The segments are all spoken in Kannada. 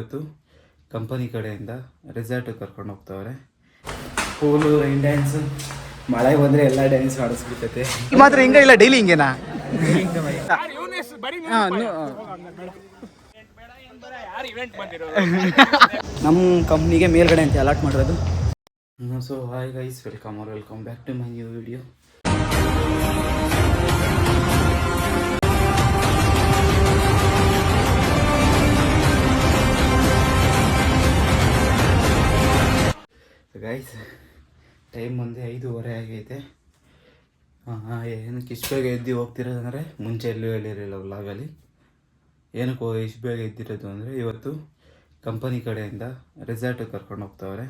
ಇವತ್ತು ಕಂಪನಿ ಕಡೆಯಿಂದ ರೆಸಾರ್ಟ್ ಕರ್ಕೊಂಡು ಹೋಗ್ತಾವ್ರೆ. ಪೂಲು, ರೈನ್ ಡ್ಯಾನ್ಸ್, ಮಳೆ ಬಂದರೆ ಎಲ್ಲ ಡ್ಯಾನ್ಸ್ ಆಡಿಸ್ಬಿಡ್ತೈತೆ. ಮಾತ್ರ ಹಿಂಗ ಇಲ್ಲ, ಡೈಲಿ ಹಿಂಗೇನಾ? ನಮ್ಮ ಕಂಪ್ನಿಗೆ ಮೇಲ್ಗಡೆ ಅಂತ ಅಲಾಟ್ ಮಾಡಿರೋದು. So hi guys, welcome back to my new video. Guys, time ಮುಂದೆ 5:30 ಆಗೈತೆ. ಏನಕ್ಕೆ ಇಷ್ಟು ಬೇಗ ಎದ್ದು ಹೋಗ್ತಿರೋದಂದರೆ ಮುಂಚೆ ಎಲ್ಲೂ ಹೇಳಿರಲಿಲ್ಲ ವ್ಲಾಗಲ್ಲಿ. ಏನಕ್ಕೆ ಇಷ್ಟು ಬೇಗ ಎದ್ದಿರೋದು ಅಂದರೆ ಇವತ್ತು ಕಂಪನಿ ಕಡೆಯಿಂದ ರೆಸಾರ್ಟ್ ಕರ್ಕೊಂಡು ಹೋಗ್ತಾವ್ರೆ.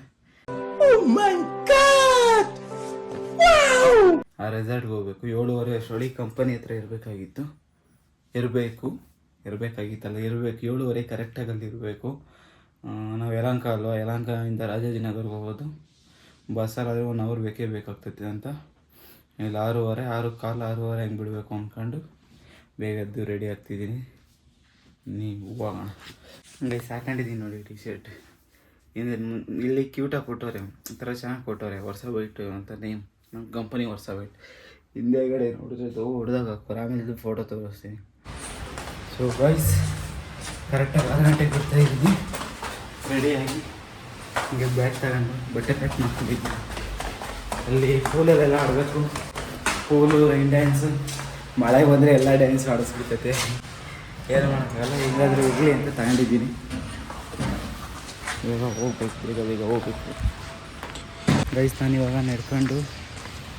ಆ ರೆಸಾರ್ಟ್ಗೆ ಹೋಗ್ಬೇಕು. 7:30 ಅಷ್ಟರೊಳಗೆ ಕಂಪನಿ ಹತ್ರ ಇರಬೇಕಾಗಿತ್ತು. ಇರಬೇಕು 7:30 ಕರೆಕ್ಟಾಗಿ ಅಲ್ಲಿ ಇರಬೇಕು. ನಾವು ಯಲಹಂಕ ಅಲ್ವಾ, ಯಲಹಂಕದಿಂದ ರಾಜಾಜಿನಗರ್ಗೆ ಹೋಗೋದು. ಬಸ್ಸಲ್ಲಾದರೆ 1 ಅವರ್ ಬೇಕಾಗ್ತೈತೆ ಅಂತ ಇಲ್ಲಿ 6:15 ಹಂಗೆ ಬಿಡಬೇಕು ಅಂದ್ಕೊಂಡು ಬೇಗ ಎದ್ದು ರೆಡಿ ಆಗ್ತಿದ್ದೀನಿ. ನೀವು ಹೋಗೋಣ. ಹಂಗೆ ಸಾಕೊಂಡಿದ್ದೀನಿ ನೋಡಿ ಟಿ ಶರ್ಟ್. ಇಲ್ಲಿ ಕ್ಯೂಟಾಗಿ ಕೊಟ್ಟವ್ರೆ, ಒಂಥರ ಚೆನ್ನಾಗಿ ಕೊಟ್ಟವ್ರೆ. ವರ್ಷ ವೈಟ್ ಅಂತ ನೇಮ್, ನಮ್ಮ ಕಂಪನಿ ವರ್ಷ ವೈಟ್. ಹಿಂದೆಗಡೆ ನೋಡಿದ್ರೆ ಹೊಡೆದಾಗ ಹಾಕೋರು. ಆಮೇಲೆ ಫೋಟೋ ತೋರಿಸ್ತೀನಿ. ಸೊ ಗೈಸ್, ಕರೆಕ್ಟಾಗಿ 6 ಗಂಟೆಗೆ ಬರ್ತಾಯಿದ್ದೀನಿ ರೆಡಿಯಾಗಿ. ಹಿಂಗೆ ಬ್ಯಾಗ್ ತಗೊಂಡು ಬಟ್ಟೆ ಪ್ಯಾಕ್ ಮಾಡ್ಕೊಂಡಿದ್ದೀನಿ. ಅಲ್ಲಿ ಪೂಲಲ್ಲೆಲ್ಲ ಆಡಬೇಕು. ಪೂಲು, ರೈನ್ ಡ್ಯಾನ್ಸು, ಮಳೆ ಬಂದರೆ ಎಲ್ಲ ಡ್ಯಾನ್ಸ್ ಆಡಿಸ್ಬಿಡ್ತೈತೆ. ಏನು ಮಾಡೋಕ್ಕಾಗಲ್ಲ, ಹಿಂಗಾದರೂ ಇರಲಿ ಅಂತ ತಗೊಂಡಿದ್ದೀನಿ. ಇವಾಗ ಹೋಗ್ಬೇಕು, ಬೇಗ ಹೋಗ್ಬೇಕು ಗೈಸ್. ನಾನು ಇವಾಗ ನಡ್ಕೊಂಡು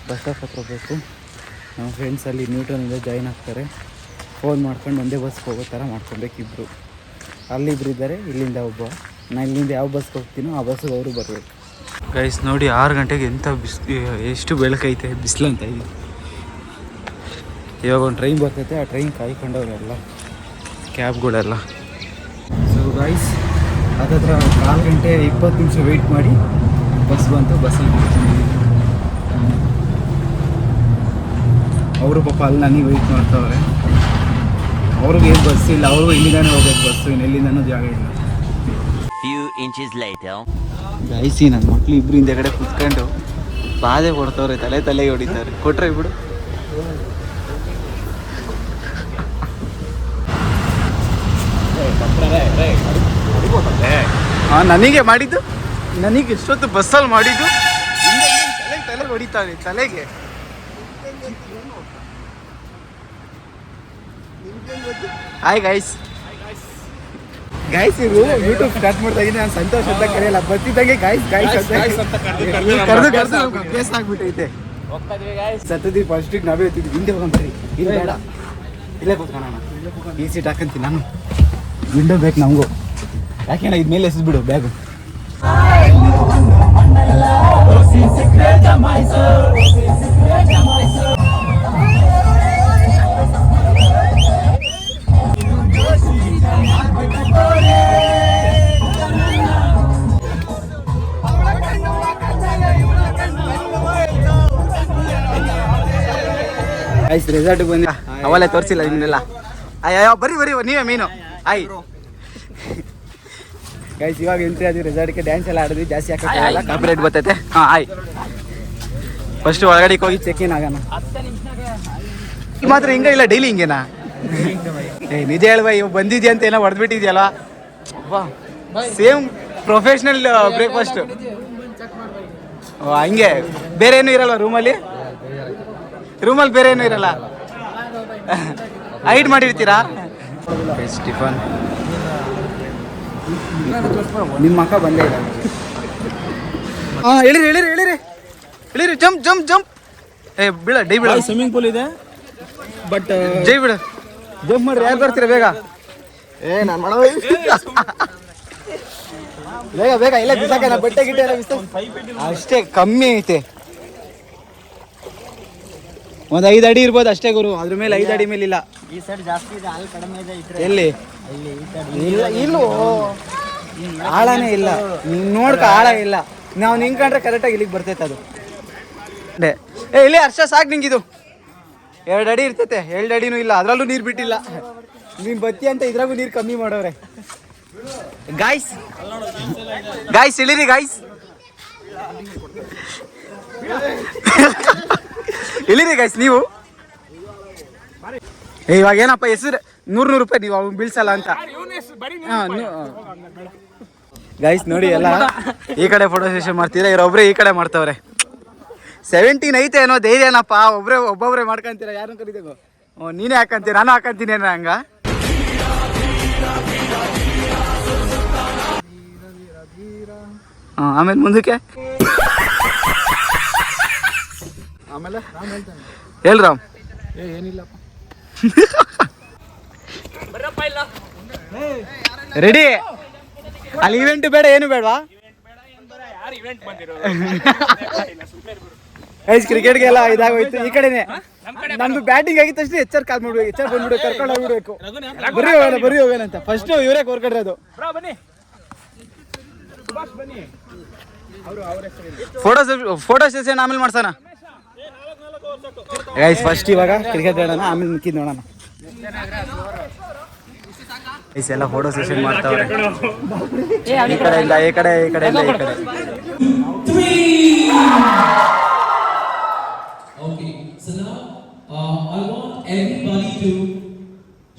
ಬಸ್ ಸ್ಟಾಪ್ ಹತ್ರ ಹೋಗ್ಬೇಕು. ನಮ್ಮ ಫ್ರೆಂಡ್ಸ್ ಅಲ್ಲಿ ನ್ಯೂಟನ್ನಿಂದ ಜಾಯ್ನ್ ಆಗ್ತಾರೆ. ಫೋನ್ ಮಾಡ್ಕೊಂಡು ಒಂದೇ ಬಸ್ಗೆ ಹೋಗೋ ಥರ ಮಾಡ್ಕೊಬೇಕಿಬ್ರು. ಅಲ್ಲಿಬ್ರು ಇದ್ದಾರೆ, ಇಲ್ಲಿಂದ ಒಬ್ಬ. ನಾನು ಇಲ್ಲಿಂದ ಯಾವ ಬಸ್ಗೆ ಹೋಗ್ತೀನೋ ಆ ಬಸ್ಸಿಗೆ ಅವರು ಬರಬೇಕು. ಗೈಸ್ ನೋಡಿ, 6 ಗಂಟೆಗೆ ಎಂಥ ಎಷ್ಟು ಬೆಳಕೈತೆ, ಬಿಸಿಲು ಅಂತ ಇದೆ. ಇವಾಗ ಒಂದು ಟ್ರೈನ್ ಬರ್ತೈತೆ, ಆ ಟ್ರೈನ್ ಕಾಯ್ಕೊಂಡವ್ರೆಲ್ಲ ಕ್ಯಾಬ್ಗಳೆಲ್ಲ. ಸೊ ಗೈಸ್, ಅದತ್ರ 4 ಗಂಟೆ 20 ನಿಮಿಷ ವೆಯ್ಟ್ ಮಾಡಿ ಬಸ್ ಬಂತು. ಬಸ್ಸಲ್ಲಿ ಕೂತ್ಕೊಂಡಿದ್ದೀವಿ. ಅವರು ಪಾಪ ಅಲ್ಲಿ ನನಗೆ ವೆಯ್ಟ್ ಮಾಡ್ತಾವ್ರೆ. ಅವ್ರಿಗೆ ಏನು ಬಸ್ ಇಲ್ಲ, ಅವರು ಇಲ್ಲಿಂದಾನೆ ಹೋಗ್ಬೇಕು ಬಸ್ಸು, ಇನ್ನೆಲ್ಲಿಂದನೂ ಜಾಗ ಇಲ್ಲ. ಗೈಸಿ, ನನ್ನ ಮಕ್ಳು ಇಬ್ಬರು ಹಿಂದೆಗಡೆ ಕುತ್ಕೊಂಡು ಬಾಧೆ ಕೊಡ್ತವ್ರೆ, ತಲೆಗೆ ಹೊಡಿತಾರೆ. ಕೊಟ್ರೆ ಬಿಡು. ನನಗೆ ಮಾಡಿದ್ದು, ನನಗೆ ಎಷ್ಟೊತ್ತು ಬಸ್ಸಲ್ಲಿ ಮಾಡಿದ್ದು, ತಲೆಗೆ ಹೊಡಿತಾರೆ, ತಲೆಗೆ. ಹಾಯ್ ಗೈಸ್, ಇದು ಯೂಟ್ಯೂಬ್ ಸ್ಟಾರ್ಟ್ ಮಾಡ್ತಾ ಇದ್ದೀನಿ. ನಾನು ಸಂತೋಷ ಅಂತ ಕರೆಯಲ್ಲ, ಬರ್ತಿದ್ದಂಗೆ ಗಾಯ್ಸ್ ಅಂತ ಕರೆದು ಅಭ್ಯಾಸ ಆಗ್ಬಿಟ್ಟೈತೆ. ಸತ್ತದಿ ಫಸ್ಟಿಗೆ ನಾವೇ ಎತ್ತಿದ್ವಿ, ಹಿಂದೆ ಹೋಗೋಣ ಬರ್ರಿ. ಇಲ್ಲ ಬೇಡ, ಇಲ್ಲೇ ಕೂತ್ಕೊಳ್ಳೋಣ. ಈ ಸೀಟ್ ಹಾಕಂತೀನಿ ನಾನು. ವಿಂಡೋ ಬೇಕು ನಮಗೂ, ಯಾಕೆಣ್ಣ ಇದು ಮೇಲೆ ಎಸ್ಬಿಡು ಬ್ಯಾಗು. ಐಸ್ ರೆಸಾರ್ಟ್ಗೆ ಬಂದ ಅವಲ್ಲೇ ತೋರಿಸಿಲ್ಲ ನಿನ್ನೆಲ್ಲ. ಅಯ್ಯೋ ಬರ್ರಿ ನೀವೇ ಮೀನು. ಆಯ್ ಗೈಸ್, ಇವಾಗ ಎಂಟ್ರಿ ಆದ್ವಿ ರೆಸಾರ್ಟ್ಗೆ. ಡ್ಯಾನ್ಸ್ ಎಲ್ಲ ಆಡಿದ್ವಿ, ಜಾಸ್ತಿ ಹಾಕೋಲ್ಲ, ಕಾಪಿರೇಟ್ ಬರ್ತೈತೆ. ಆಯ್ ಫಸ್ಟ್ ಒಳಗಡೆ ಹೋಗಿ ಚೆಕ್ ಇನ್ ಆಗೋಣ. ಮಾತ್ರ ಹಿಂಗ ಇಲ್ಲ, ಡೈಲಿ ಹಿಂಗೇನಾ? ನಿಜ ಹೇಳ್ಬ, ಇವಾಗ ಬಂದಿದ್ಯಾ ಅಂತ ಏನೋ ಹೊಡೆದ್ಬಿಟ್ಟಿದ್ಯಲ್ವಾ? Same professional breakfast. ಹಂಗೆ ಬೇರೆ ಏನೂ ಇರಲ್ವ ರೂಮಲ್ಲಿ ಬೇರೆ ಏನೂ ಇರಲ್ಲ? ಹೈಡ್ ಮಾಡಿರ್ತೀರಾ? ಟಿಫನ್ ನಿಮ್ಮ ಅಕ್ಕ ಬಂದೇ ಇಲ್ಲ. ಹೇಳಿರಿ ಜಂಪ್. ಬೀಳ ಡೈ ಬೀಳ. ಸ್ವಿಮ್ಮಿಂಗ್ ಪೂಲ್ ಇದೆ, ಬಟ್ ಜೈ ಬಿಡ. ಜಂಪ್ ಮಾಡ್ರಿ, ಯಾರು ಬರ್ತೀರಾ ಬೇಗ? ನಾನು ಮಾಡೋ ಬೇಗ ಇಲ್ಲ ಬಿಸಾಕ. ಬಟ್ಟೆ ಗಿಟ್ಟೆ ಅಷ್ಟೇ ಕಮ್ಮಿ ಐತೆ. ಒಂದು 5 ಅಡಿ ಇರ್ಬೋದು ಅಷ್ಟೇ ಗುರು, ಅದ್ರ ಮೇಲೆ 5 ಅಡಿ ಮೇಲೆ ಇಲ್ಲ. ಈ ಸೈಡ್ ಜಾಸ್ತಿ ಇದೆ, ಅಲ್ಲಿ ಕಡಿಮೆ ಇದೆ. ಎಲ್ಲಿ ಇಲ್ಲೋ ಆಳನೇ ಇಲ್ಲ, ನೋಡ್ಕ ಆಳ ಇಲ್ಲ. ನಾವು ನಿಂತ್ಕೊಂಡ್ರೆ ಕರೆಕ್ಟಾಗಿ ಇಲ್ಲಿಗೆ ಬರ್ತೈತೆ ಅದು. ಇಲ್ಲಿ ಹರ್ಷ ಸಾಕು ನಿಂಗಿದು. 2 ಅಡಿ ಇರ್ತೈತೆ, 2 ಅಡಿನೂ ಇಲ್ಲ, ಅದರಲ್ಲೂ ನೀರು ಬಿಟ್ಟಿಲ್ಲ. ನೀನು ಬತ್ತಿ ಅಂತ ಇದ್ರಾಗೂ ನೀರು ಕಮ್ಮಿ ಮಾಡೋರೆ. ಗಾಯ್ಸ್ ಗಾಯ್ಸ್ ಇಳಿರಿ ಗಾಯ್ಸ್ ಇಳಿರಿ ಗಾಯ್ಸ್ ನೀವು ಇವಾಗ ಏನಪ್ಪ ಹೆಸರು 100 ರೂಪಾಯಿ ನೀವು ಅವ್ನು ಬೀಳ್ಸಲ್ಲ ಅಂತ ಗೈಸ್ ನೋಡಿ ಎಲ್ಲ ಈ ಕಡೆ ಫೋಟೋ ಸೆಷನ್ ಮಾಡ್ತೀರಾ ಇವರೊಬ್ರೆ ಈ ಕಡೆ ಮಾಡ್ತಾವ್ರೆ 17 ಐತೆ ಏನೋ ಧೈರ್ಯನಪ್ಪ ಒಬ್ಬೊಬ್ರೆ ಮಾಡ್ಕೊಂತೀರಾ ಯಾರನ್ನ ಕರೀಬೇಕು ನೀನೇ ಹಾಕಂತೀರ ನಾನು ಹಾಕಂತೀನಿ ಏನೋ ಹಂಗ ಆಮೇಲೆ ಮುಂದಕ್ಕೆ ಆಮೇಲೆ ಹೇಳ್ರಾಮ್ ಏನಿಲ್ಲಪ್ಪ ರೆಡಿ ಅಲ್ಲಿ ಇವೆಂಟ್ ಬೇಡ ಏನು ಬೇಡವಾ ಕ್ರಿಕೆಟ್ಗೆ ಎಲ್ಲ ಇದಾಗೋಯ್ತು ಈ ಕಡೆನೆ ನಮ್ದು ಬ್ಯಾಟಿಂಗ್ ಆಗಿತ್ತು ಅಷ್ಟೇ ಎಚ್ಚರ್ ಕಾಲ್ ಮಾಡ್ಬೇಕು ಎಚ್ಚರ್ ಬಂದ್ಬಿಡ್ಬೇಕು ಕರ್ಕೊಂಡು ಹೋಗ್ಬಿಡ್ಬೇಕು ಬರೀ ಹೋಗೋಣಂತ ಫಸ್ಟ್ ಇವರೇ ಕೋರ್ಕಡ್ರದು ಫೋಟೋ ಸೆಷನ್ ಆಮೇಲೆ ಮಾಡ್ಸೋಣ ಗೈಸ್ ಫಸ್ಟ್ ಇವಾಗ ಕ್ರಿಕೆಟ್ ಆಡೋಣ ಆಮೇಲೆ ಮಿಕ್ಕಿದ್ ನೋಡೋಣ ಗೈಸ್ ಎಲ್ಲ ಫೋಟೋ ಸೆಷನ್ ಮಾಡ್ತಾವ್ರೆ ಈ ಕಡೆ ಇಲ್ಲ ಈ ಕಡೆ ಈ ಕಡೆ ಇಲ್ಲ ಈ ಕಡೆ Okay, so now I want everybody to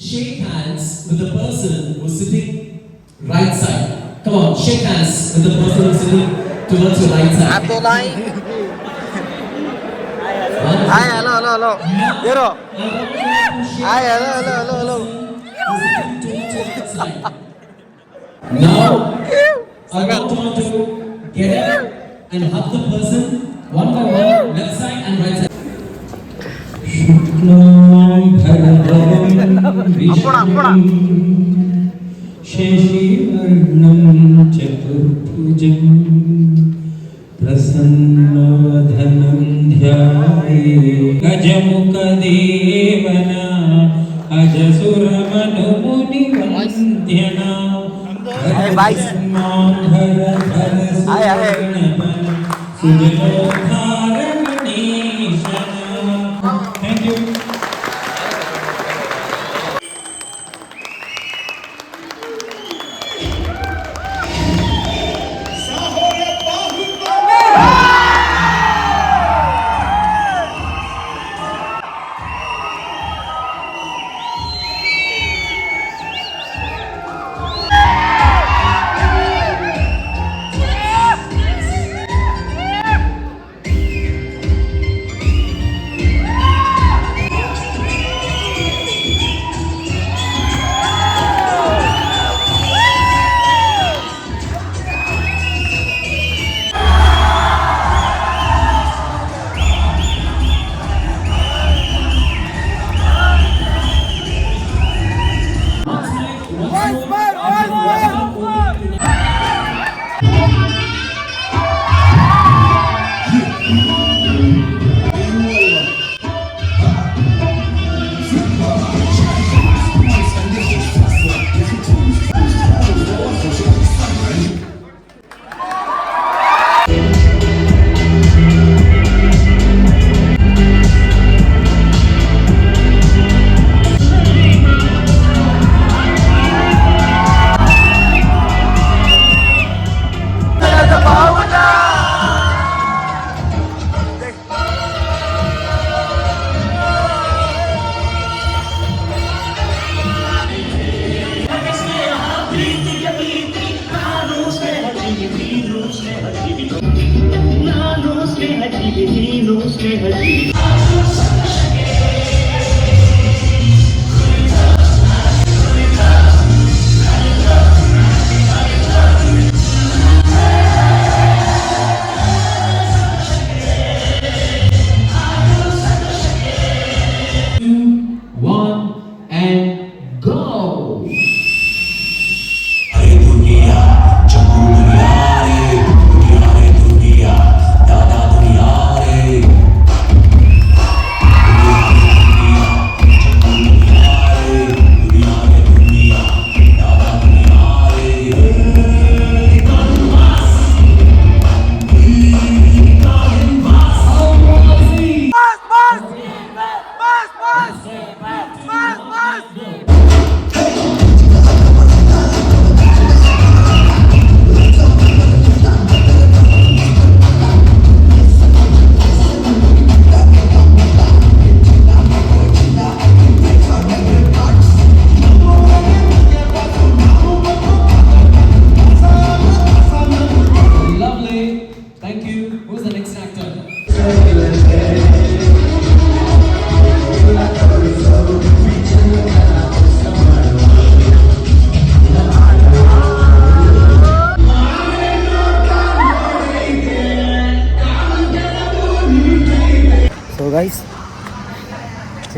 shake hands with the person who's sitting right side. Come on, shake hands with the person who's sitting towards your right side. Abdullah. Hi, hello. Hero. Hi, hello. Now, I want you to get up and hug the person one by one, left side and right side. Shuklam bharadram vishnu shashivarnam chaturbhujam prasannavadhanam dhyaye gajamukha devana ajasura muni vandyana Hey boys. Hi. Thank you.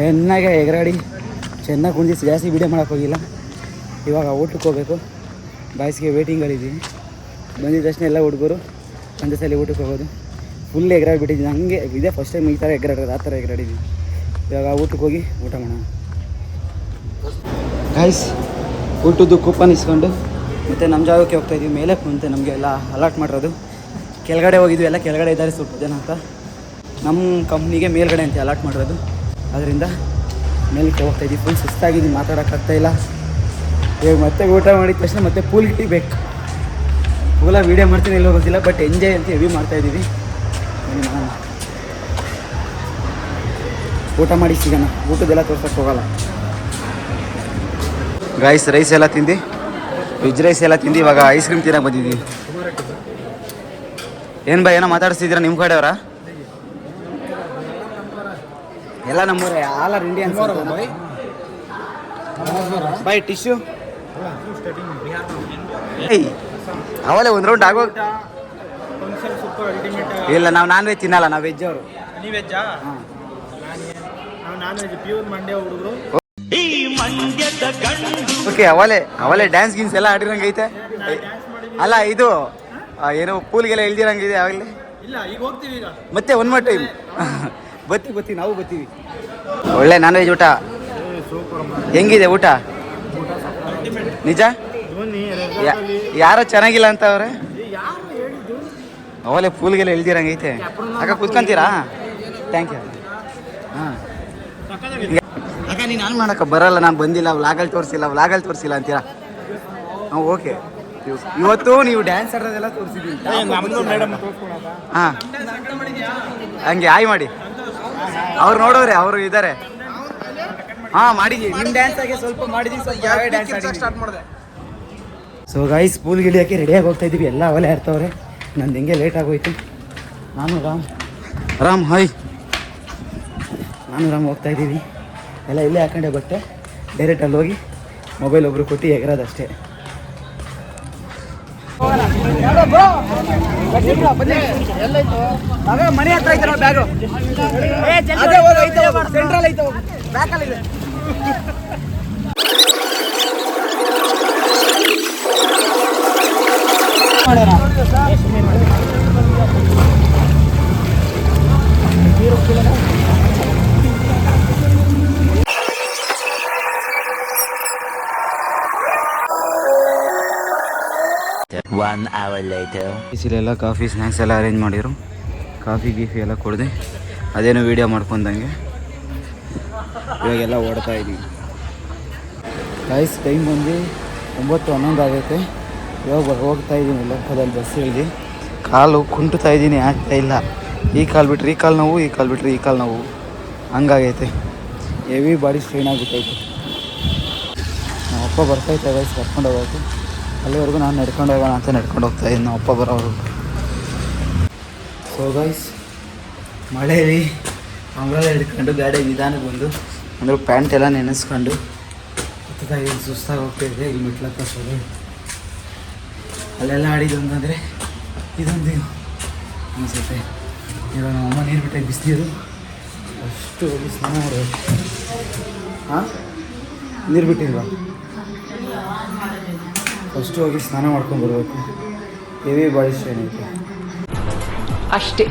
ಚೆನ್ನಾಗೆ ಎಗರಾಡಿ ಚೆನ್ನಾಗಿ ಕುಂದಿಸಿ ಜಾಸ್ತಿ ವೀಡಿಯೋ ಮಾಡೋಕ್ಕೆ ಹೋಗಿಲ್ಲ. ಇವಾಗ ಊಟಕ್ಕೆ ಹೋಗಬೇಕು. ಬಾಯ್ಸ್ಗೆ ವೇಟಿಂಗಲ್ಲಿದ್ದೀವಿ. ಬಂದಿದ ತಕ್ಷಣ ಎಲ್ಲ ಹುಡುಗರು ಒಂದೇ ಸಲ ಊಟಕ್ಕೆ ಹೋಗೋದು. ಫುಲ್ ಎಗರಾಡಿಬಿಟ್ಟಿದ್ದೀನಿ. ಹಂಗೆ ಇದೇ ಫಸ್ಟ್ ಟೈಮ್ ಈ ಥರ ಎಗರಾಡೋದು, ಆ ಥರ ಎಗರಾಡಿದ್ದೀನಿ. ಇವಾಗ ಊಟಕ್ಕೆ ಹೋಗಿ ಊಟ ಮಾಡೋಣ. ಗೈಸ್ ಊಟದ್ದು ಕೂಪನ್ ಇಸ್ಕೊಂಡು ಮತ್ತು ನಮ್ಮ ಜಾಗಕ್ಕೆ ಹೋಗ್ತಾಯಿದ್ವಿ. ಮೇಲೆ ಕುಂತೆ ನಮಗೆ ಎಲ್ಲ ಅಲಾಟ್ ಮಾಡಿರೋದು. ಕೆಳಗಡೆ ಹೋಗಿದ್ವಿ, ಎಲ್ಲ ಕೆಳಗಡೆ ಇದ್ದಾರೆ ಸ್ವಲ್ಪ ಜನ ಅಂತ. ನಮ್ಮ ಕಂಪ್ನಿಗೆ ಮೇಲ್ಗಡೆ ಅಂತ ಅಲಾಟ್ ಮಾಡಿರೋದು. ಅದರಿಂದ ಮೇಲಕ್ಕೆ ಹೋಗ್ತಾಯಿದ್ವಿ. ಫುಲ್ ಸುಸ್ತಾಗಿದ್ದೀನಿ, ಮಾತಾಡೋಕ್ಕಾಗ್ತಾಯಿಲ್ಲ. ಇವಾಗ ಮತ್ತೆ ಊಟ ಮಾಡಿದ ತಕ್ಷಣ ಮತ್ತೆ ಪೂಲ್ ಬೇಕು. ಪೂಲ ವೀಡಿಯೋ ಮಾಡ್ತೀನಿ ಎಲ್ಲೋ ಗೊತ್ತಿಲ್ಲ, ಬಟ್ ಎಂಜಾಯ್ ಅಂತ ಹೆವಿ ಮಾಡ್ತಾಯಿದ್ದೀವಿ. ಊಟ ಮಾಡಿ ಸಿಗೋಣ. ಊಟದೆಲ್ಲ ತೋರ್ಸೋಕ್ಕೆ ಹೋಗಲ್ಲ. ಗೈಸ್ ರೈಸ್ ಎಲ್ಲ ತಿಂದು, ವೆಜ್ ರೈಸ್ ಎಲ್ಲ ತಿಂದು ಇವಾಗ ಐಸ್ ಕ್ರೀಮ್ ತಿನ್ನಕ್ಕೆ ಬಂದಿದ್ದೀವಿ. ಏನು ಬಾ ಏನೋ ಮಾತಾಡಿಸ್ತಿದ್ದೀರಾ ನಿಮ್ಮ ಕಡೆಯವರ? ಎಲ್ಲ ನಮ್ಮೂರೇ, ಆಲ್ ಆರ್ ಇಂಡಿಯನ್ಸ್. ಬೈ ಟಿಶ್ಯೂ. ಅವಲೇ ಒಂದು ರೌಂಡ್ ಆಗೋ. ಇಲ್ಲ ನಾವು ನಾನ್ ವೆಜ್ ತಿನ್ನಲ್ಲ, ನಾವು ವೆಜ್ ಅವರು. ಹಾಂ ನಾನ್ ವೆಜ್ ಪ್ಯೂರ್ ಮಂಡ್ಯ ಹುಡುಗರು. ಓಕೆ ಅವಲೇ ಡ್ಯಾನ್ಸ್ ಗಿನ್ಸ್ ಎಲ್ಲ ಆಡಿರಂಗೆ ಐತೆ. ಅಲ್ಲ ಇದು ಏನೋ ಪೂಲ್ಗೆಲ್ಲ ಇಳ್ದಿರಂಗಿದೆ ಆಗಲೇ. ಇಲ್ಲ ಈಗ ಹೋಗ್ತೀವಿ. ಈಗ ಮತ್ತೆ ಒನ್ ಮೋರ್ ಟೈಮ್ ಬರ್ತೀವಿ ನಾವು ಬರ್ತೀವಿ. ಒಳ್ಳೆ ನಾನ್ ವೆಜ್ ಊಟ ಹೆಂಗಿದೆ ಊಟ? ನಿಜ ಯಾರೋ ಚೆನ್ನಾಗಿಲ್ಲ ಅಂತ ಅವ್ರೆ. ಅವಲೇ ಪೂಲ್ಗೆಲ್ಲ ಇಳ್ದಿರಂಗೈತೆ. ಅಕ್ಕ ಕುತ್ಕೊಂತೀರಾ? Thank you. ಹಾಂ ಅಕ್ಕ ನೀನು ನಾನು ಮಾಡೋಕ್ಕೆ ಬರಲ್ಲ, ನಾನು ಬಂದಿಲ್ಲ, ವ್ಲಾಗಲ್ಲಿ ತೋರಿಸಿಲ್ಲ ಅಂತೀರಾ? ಹಾಂ ಓಕೆ. ಇವತ್ತು ನೀವು ಡ್ಯಾನ್ಸ್ ಆಡೋದೆಲ್ಲ ತೋರಿಸಿದ್ದೀನಿ. ಹಾಂ ಹಂಗೆ ಆಯ್ ಮಾಡಿ. ಅವ್ರು ನೋಡೋರೆ, ಅವರು ಇದ್ದಾರೆ. ಹಾಂ ಮಾಡಿದ್ದೀವಿ. ನಿಮ್ಮ ಡ್ಯಾನ್ಸ್ ಆಗಿ ಸ್ವಲ್ಪ ಮಾಡಿದ್ದೀವಿ, ಸ್ವಲ್ಪ ಡ್ಯಾನ್ಸ್ ಸ್ಟಾರ್ಟ್ ಮಾಡಿದೆ. ಸೊ ಗೈಸ್ ಪೂಲ್ ಗಿಳಿಯೋಕ್ಕೆ ರೆಡಿಯಾಗಿ ಹೋಗ್ತಾ ಇದ್ದೀವಿ. ಎಲ್ಲ ಅವಲೇ ಆಡ್ತವ್ರೆ. ನಂದು ಹೆಂಗೆ ಲೇಟ್ ಆಗೋಯ್ತು. ನಾನು ರಾಮ್ ಹಾಯ್ ಹೋಗ್ತಾ ಇದ್ದೀವಿ. ಎಲ್ಲ ಇಲ್ಲೇ ಹಾಕೊಂಡೆ ಬಟ್ಟೆ. ಡೈರೆಕ್ಟ್ ಅಲ್ಲಿ ಹೋಗಿ ಮೊಬೈಲ್ ಒಬ್ರು ಕೊಟ್ಟು ಎಗರೋದಷ್ಟೇ. ಮನೆ ಹತ್ರ ಐತೆ ನೋಡಿ ಬ್ಯಾಗು. ಸೆಂಟ್ರಲ್ ಐತೆ, ಬ್ಯಾಕಲ್ಲಿದೆ. ಇಲ್ಲೆಲ್ಲ ಕಾಫಿ ಸ್ನ್ಯಾಕ್ಸ್ ಎಲ್ಲ ಅರೇಂಜ್ ಮಾಡಿರು. ಕಾಫಿ ಗೀಫಿ ಎಲ್ಲ ಕುಡ್ದೆ ಅದೇನೋ ವೀಡಿಯೋ ಮಾಡ್ಕೊಂಡಂಗೆ ಇವಾಗೆಲ್ಲ ಓಡ್ತಾ ಇದ್ದೀವಿ. ಗೈಸ್ ಟೈಮ್ ಬಂದು 9:11 ಆಗೈತೆ. ಇವಾಗ ಹೋಗ್ತಾ ಇದ್ದೀನಿ ಲೋಕದಲ್ಲಿ ಬಸ್ ಇಳಿದು. ಕಾಲು ಕುಂಟುತ್ತಾ ಇದ್ದೀನಿ, ಆಗ್ತಾ ಇಲ್ಲ. ಈ ಕಾಲು ಬಿಟ್ಟರೆ ಈ ಕಾಲು ನೋವು, ಈ ಕಾಲು ಬಿಟ್ಟರೆ ಈ ಕಾಲು ನೋವು, ಹಂಗಾಗೈತೆ. ಹೆವಿ ಬಾಡಿ ಸ್ಟ್ರೈನ್ ಆಗಿಬಿಟ್ಟೈತೆ. ನಮ್ಮ ಅಪ್ಪ ಬರ್ತೈತೆ ಗೈಸ್, ಕರ್ಕೊಂಡು ಹೋಗೋದು. ಅಲ್ಲಿವರೆಗೂ ನಾನು ನಡ್ಕೊಂಡು ಹೋಗೋಣ ಅಂತ ನಡ್ಕೊಂಡು ಹೋಗ್ತಾ ಇದ್ದೀನಿ. ನಮ್ಮ ಅಪ್ಪ ಬರೋರು. ಸೊ ಗೈಸ್ ಮಳೆಯಲ್ಲಿ ಅಂಬ್ರೆಲ್ಲ ಹಿಡ್ಕೊಂಡು ಗಾಡಿ ನಿಧಾನಕ್ಕೆ ಬಂದು ಅಂದರೆ ಪ್ಯಾಂಟ್ ಎಲ್ಲ ನೆನೆಸ್ಕೊಂಡು ಹತ್ತದ ಏನು ಸುಸ್ತಾಗಿ ಹೋಗ್ತಾಯಿದ್ದೆ. ಇಲ್ಲಿ ಮೆಟ್ಲತ್ತ ಸೋದು ಅಲ್ಲೆಲ್ಲ ಆಡಿದ್ದು ಅಂತಂದರೆ ಇದೊಂದು ಅನಿಸುತ್ತೆ. ಇವಾಗ ನಮ್ಮಮ್ಮ ನೀರು ಬಿಟ್ಟಾಗಿ ಬಿಸಿನೀರು ಅಷ್ಟು ಹೋಗಿ ಸ್ನಾನ ಮಾಡಬೇಕು. ಹಾಂ ನೀರು ಬಿಟ್ಟಿಲ್ವಾ? ಫಸ್ಟು ಹೋಗಿ ಸ್ನಾನ ಮಾಡ್ಕೊಂಡು ಬರಬೇಕು. ಹೆವಿ ಬಾಡಿ ಸ್ಟ್ರೈನ್ ಐತೆ ಅಷ್ಟೇ.